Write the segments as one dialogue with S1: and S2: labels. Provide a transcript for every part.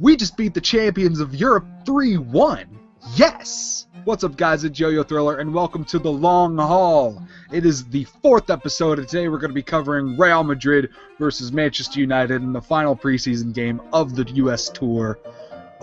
S1: We just beat the champions of Europe 3-1. Yes! What's up, guys? It's Yo-Yo Thriller, and welcome to the Long Haul. It is the 4th episode, and today we're going to be covering Real Madrid versus Manchester United in the final preseason game of the U.S. Tour.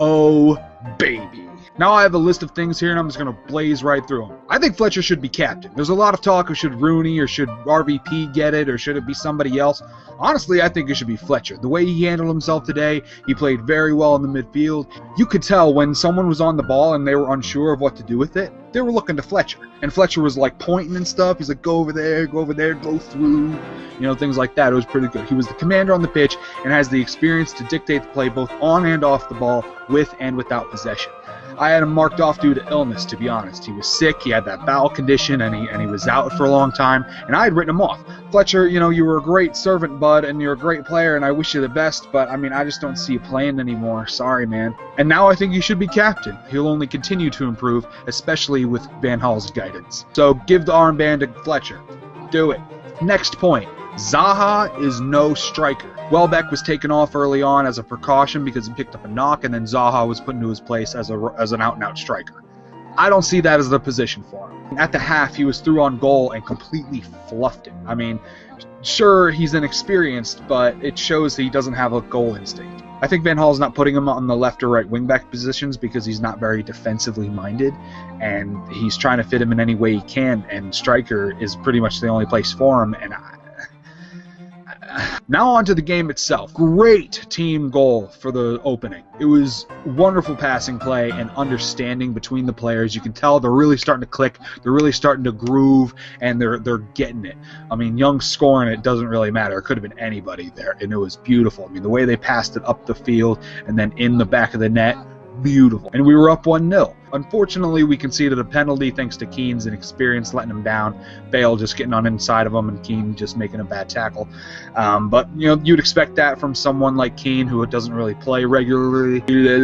S1: Oh, baby. Now I have a list of things here, and I'm just going to blaze right through them. I think Fletcher should be captain. There's a lot of talk of should Rooney or should RVP get it or should it be somebody else. Honestly, I think it should be Fletcher. The way he handled himself today, he played very well in the midfield. You could tell when someone was on the ball and they were unsure of what to do with it, they were looking to Fletcher. And Fletcher was like pointing and stuff. He's like, go over there, go through. You know, things like that. It was pretty good. He was the commander on the pitch and has the experience to dictate the play both on and off the ball, with and without possession. I had him marked off due to illness, to be honest. He was sick, he had that bowel condition, and he was out for a long time, and I had written him off. Fletcher, you know, you were a great servant, bud, and you're a great player, and I wish you the best, but, I mean, I just don't see you playing anymore. Sorry, man. And now I think you should be captain. He'll only continue to improve, especially with Van Gaal's guidance. So give the armband to Fletcher. Do it. Next point. Zaha is no striker. Welbeck was taken off early on as a precaution because he picked up a knock, and then Zaha was put into his place as an out-and-out striker. I don't see that as the position for him. At the half, he was through on goal and completely fluffed it. I mean, sure, he's inexperienced, but it shows that he doesn't have a goal instinct. I think Van Gaal's not putting him on the left or right wing-back positions because he's not very defensively minded, and he's trying to fit him in any way he can, and striker is pretty much the only place for him, and now on to the game itself. Great team goal for the opening. It was wonderful passing play and understanding between the players. You can tell they're really starting to click, they're really starting to groove, and they're getting it. I mean, Young scoring it doesn't really matter. It could have been anybody there, and it was beautiful. I mean, the way they passed it up the field and then in the back of the net, beautiful. And we were up 1-0. Unfortunately, we conceded a penalty thanks to Keane's inexperience letting him down. Bale just getting on inside of him and Keane just making a bad tackle. But, you know, you'd expect that from someone like Keane who doesn't really play regularly. You'd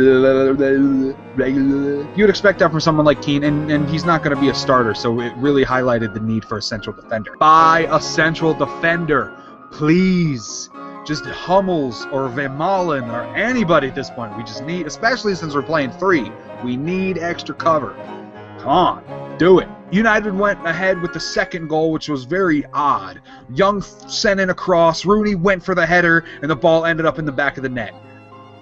S1: expect that from someone like Keane, and he's not going to be a starter, so it really highlighted the need for a central defender. Buy a central defender, please. Just Hummels or Van Malen or anybody at this point. We just need, especially since we're playing 3, we need extra cover. Come on, do it. United went ahead with the second goal, which was very odd. Young sent in a cross, Rooney went for the header, and the ball ended up in the back of the net.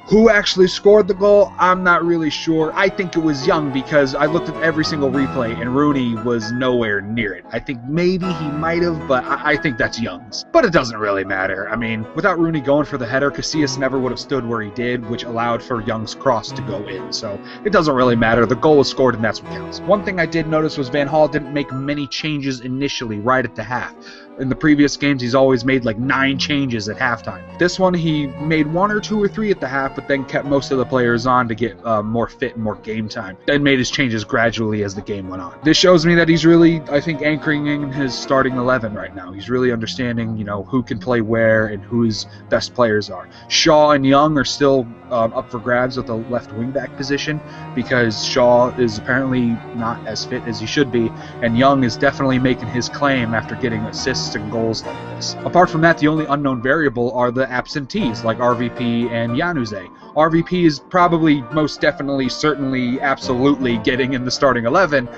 S1: Who actually scored the goal? I'm not really sure. I think it was Young because I looked at every single replay and Rooney was nowhere near it. I think maybe he might have, but I think that's Young's. But it doesn't really matter. I mean, without Rooney going for the header, Casillas never would have stood where he did, which allowed for Young's cross to go in. So it doesn't really matter. The goal was scored and that's what counts. One thing I did notice was Van Gaal didn't make many changes initially right at the half. In the previous games, he's always made like 9 changes at halftime. This one, he made 1 or 2 or 3 at the half, but then kept most of the players on to get more fit and more game time. Then made his changes gradually as the game went on. This shows me that he's really, I think, anchoring in his starting 11 right now. He's really understanding, you know, who can play where and who his best players are. Shaw and Young are still up for grabs at the left wing-back position because Shaw is apparently not as fit as he should be, and Young is definitely making his claim after getting assists and goals like this. Apart from that, the only unknown variable are the absentees like RVP and Januzaj. RVP is probably most definitely, certainly, absolutely getting in the starting 11,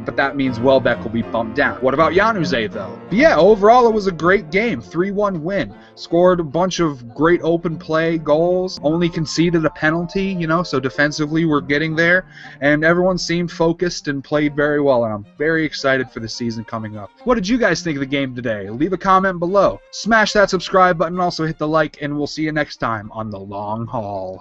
S1: but that means Welbeck will be bumped down. What about Januzaj, though? But yeah, overall, it was a great game. 3-1 win. Scored a bunch of great open play goals. Only conceded a penalty, you know, so defensively we're getting there. And everyone seemed focused and played very well, and I'm very excited for the season coming up. What did you guys think of the game today? Leave a comment below. Smash that subscribe button, also hit the like, and we'll see you next time on The Long Haul.